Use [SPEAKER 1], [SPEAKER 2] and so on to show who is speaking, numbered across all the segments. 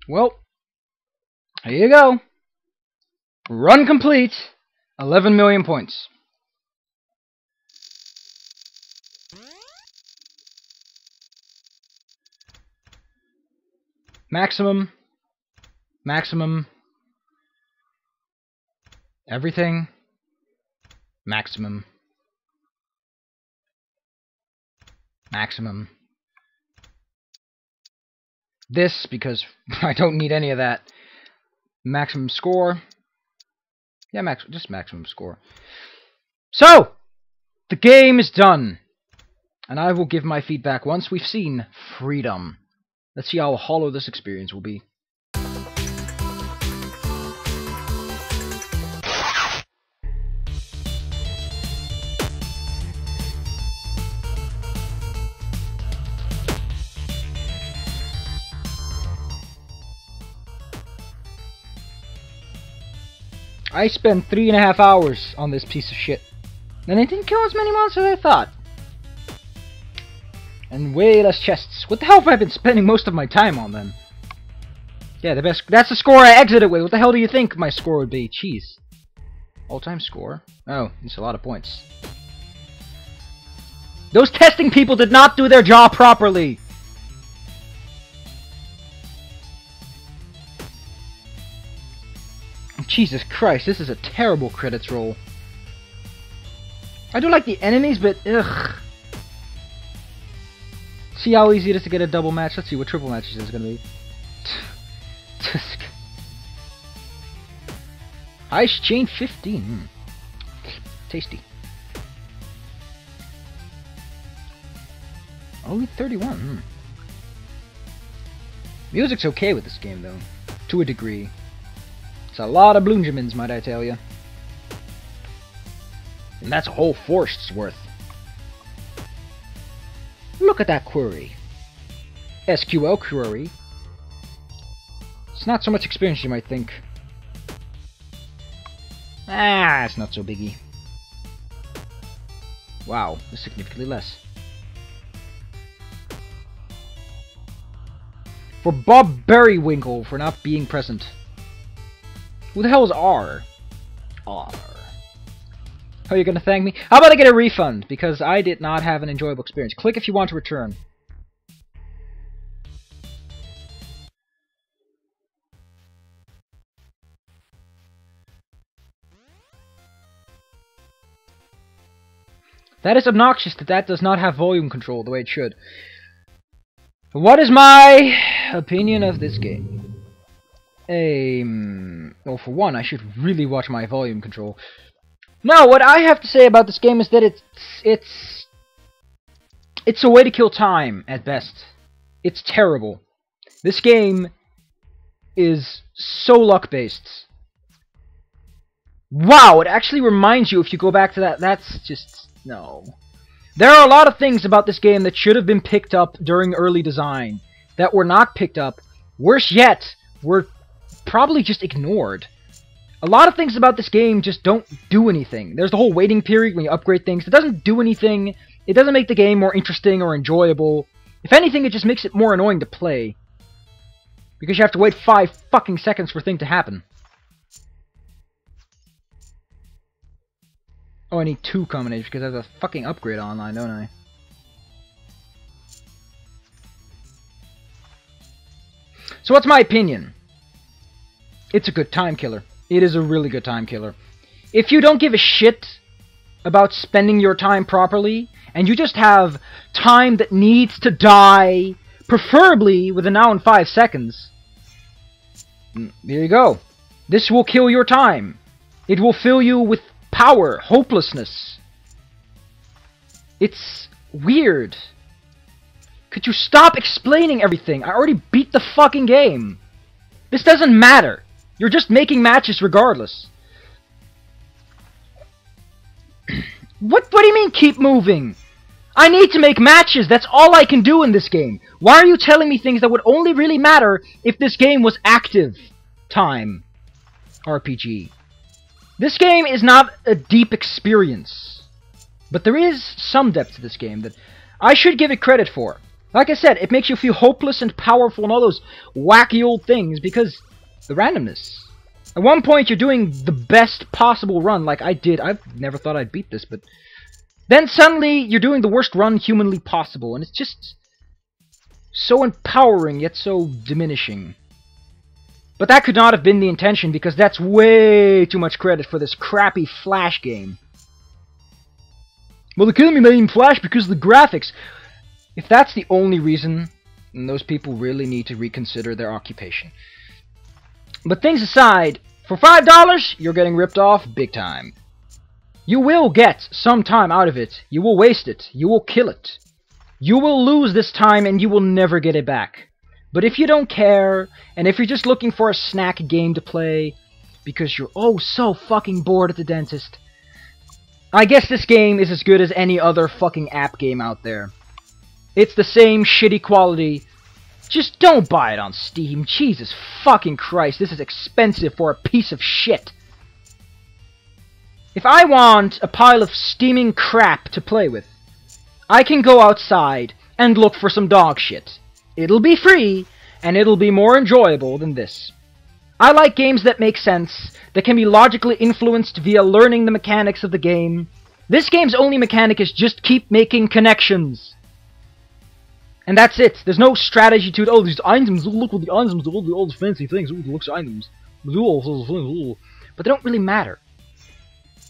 [SPEAKER 1] Well, here you go. Run complete. 11 million points. Maximum. Maximum. Everything. Maximum. Maximum. This, because I don't need any of that. Maximum score. Yeah, just maximum score. So, the game is done. And I will give my feedback once we've seen freedom. Let's see how hollow this experience will be. I spent 3.5 hours on this piece of shit. And it didn't kill as many monsters as I thought. And way less chests. What the hell have I been spending most of my time on then? Yeah, that's the score I exited with. What the hell do you think my score would be? Jeez. All-time score? Oh, it's a lot of points. Those testing people did not do their job properly! Jesus Christ, this is a terrible credits roll. I do like the enemies, but ugh. See how easy it is to get a double match? Let's see what triple matches is gonna be. Ice chain 15. Tasty. Only 31. Music's okay with this game though, to a degree. It's a lot of Bloonjamins, might I tell you. And that's a whole forest's worth. Look at that query. SQL query. It's not so much experience you might think. Ah, it's not so biggie. Wow, it's significantly less. For Bob Berrywinkle for not being present. Who the hell is R? R. How are you gonna thank me? How about I get a refund? Because I did not have an enjoyable experience. Click if you want to return. That is obnoxious that does not have volume control the way it should. What is my opinion of this game? Well, for one, I should really watch my volume control. No, what I have to say about this game is that it's a way to kill time, at best. It's terrible. This game is so luck-based. Wow, it actually reminds you, if you go back to that, that's just... no. There are a lot of things about this game that should have been picked up during early design, that were not picked up. Worse yet, were probably just ignored. A lot of things about this game just don't do anything. There's the whole waiting period when you upgrade things. It doesn't do anything. It doesn't make the game more interesting or enjoyable. If anything, it just makes it more annoying to play. Because you have to wait 5 fucking seconds for a thing to happen. Oh, I need 2 combinations because I have a fucking upgrade online, don't I? So what's my opinion? It's a good time killer. It is a really good time killer. If you don't give a shit about spending your time properly, and you just have time that needs to die, preferably within now and 5 seconds, there you go. This will kill your time. It will fill you with power, hopelessness. It's weird. Could you stop explaining everything? I already beat the fucking game. This doesn't matter. You're just making matches regardless. What do you mean keep moving? I need to make matches. That's all I can do in this game. Why are you telling me things that would only really matter if this game was active time RPG? This game is not a deep experience. But there is some depth to this game that I should give it credit for. Like I said, it makes you feel hopeless and powerful and all those wacky old things because the randomness. At one point, you're doing the best possible run, like I did. I've never thought I'd beat this, but then suddenly you're doing the worst run humanly possible, and it's just so empowering yet so diminishing. But that could not have been the intention because that's way too much credit for this crappy Flash game. Well, the Kill Me made him Flash because of the graphics. If that's the only reason, then those people really need to reconsider their occupation. But things aside, for $5, you're getting ripped off big time. You will get some time out of it. You will waste it. You will kill it. You will lose this time and you will never get it back. But if you don't care, and if you're just looking for a snack game to play, because you're oh so fucking bored at the dentist, I guess this game is as good as any other fucking app game out there. It's the same shitty quality. Just don't buy it on Steam. Jesus fucking Christ, this is expensive for a piece of shit. If I want a pile of steaming crap to play with, I can go outside and look for some dog shit. It'll be free, and it'll be more enjoyable than this. I like games that make sense, that can be logically influenced via learning the mechanics of the game. This game's only mechanic is just keep making connections. And that's it. There's no strategy to it. Oh, these items, look at the items, all the fancy things. Ooh, looks items. But they don't really matter.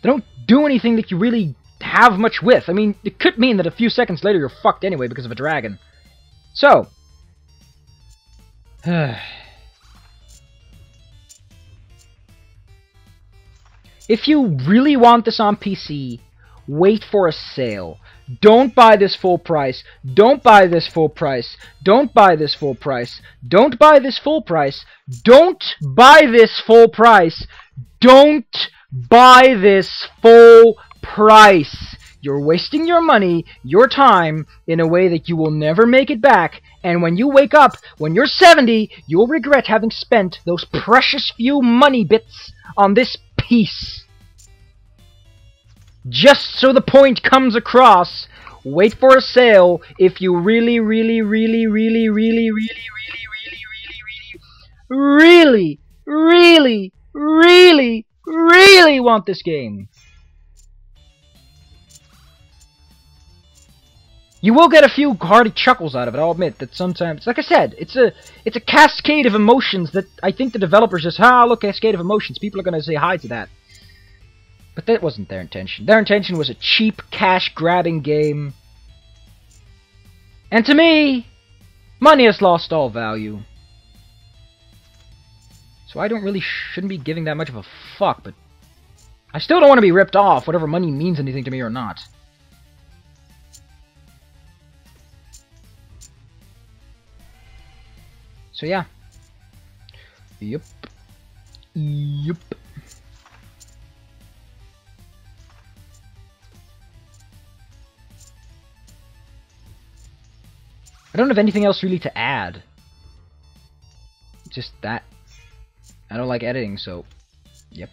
[SPEAKER 1] They don't do anything that you really have much with. I mean, it could mean that a few seconds later you're fucked anyway because of a dragon. So, if you really want this on PC, wait for a sale. Don't buy this full price. Don't buy this full price. Don't buy this full price. Don't buy this full price. Don't buy this full price. Don't buy this full price. You're wasting your money, your time, in a way that you will never make it back. And when you wake up, when you're 70, you'll regret having spent those precious few money bits on this piece. Just so the point comes across, wait for a sale if you really want this game. You will get a few hearty chuckles out of it, I'll admit that sometimes, like I said, it's a cascade of emotions that I think the developers just, look, cascade of emotions, people are going to say hi to that. But that wasn't their intention. Their intention was a cheap, cash-grabbing game. And to me, money has lost all value. So I shouldn't be giving that much of a fuck, but I still don't want to be ripped off, whatever money means anything to me or not. So yeah. Yup. Yup. I don't have anything else really to add. Just that. I don't like editing, so... Yep.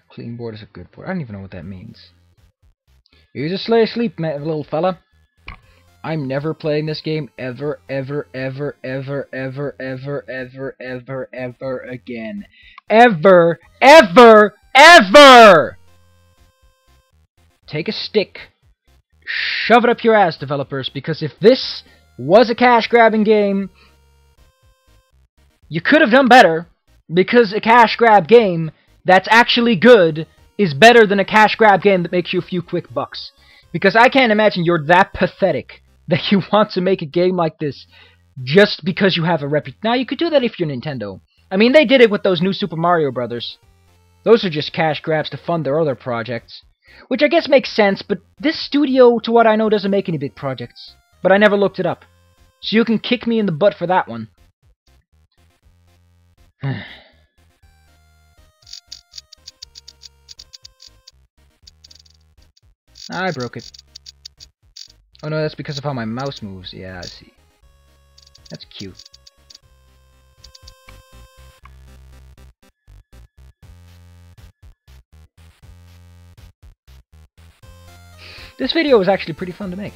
[SPEAKER 1] Clean board is a good board. I don't even know what that means. You just lay asleep, little fella. I'm never playing this game ever again. Ever! Take a stick, shove it up your ass, developers, because if this was a cash-grabbing game, you could have done better, because a cash-grab game that's actually good is better than a cash-grab game that makes you a few quick bucks. Because I can't imagine you're that pathetic that you want to make a game like this just because you have a reputation. Now, you could do that if you're Nintendo. I mean, they did it with those new Super Mario Brothers. Those are just cash grabs to fund their other projects. Which I guess makes sense, but this studio, to what I know, doesn't make any big projects. But I never looked it up. So you can kick me in the butt for that one. I broke it. Oh no, that's because of how my mouse moves. Yeah, I see. That's cute. This video was actually pretty fun to make.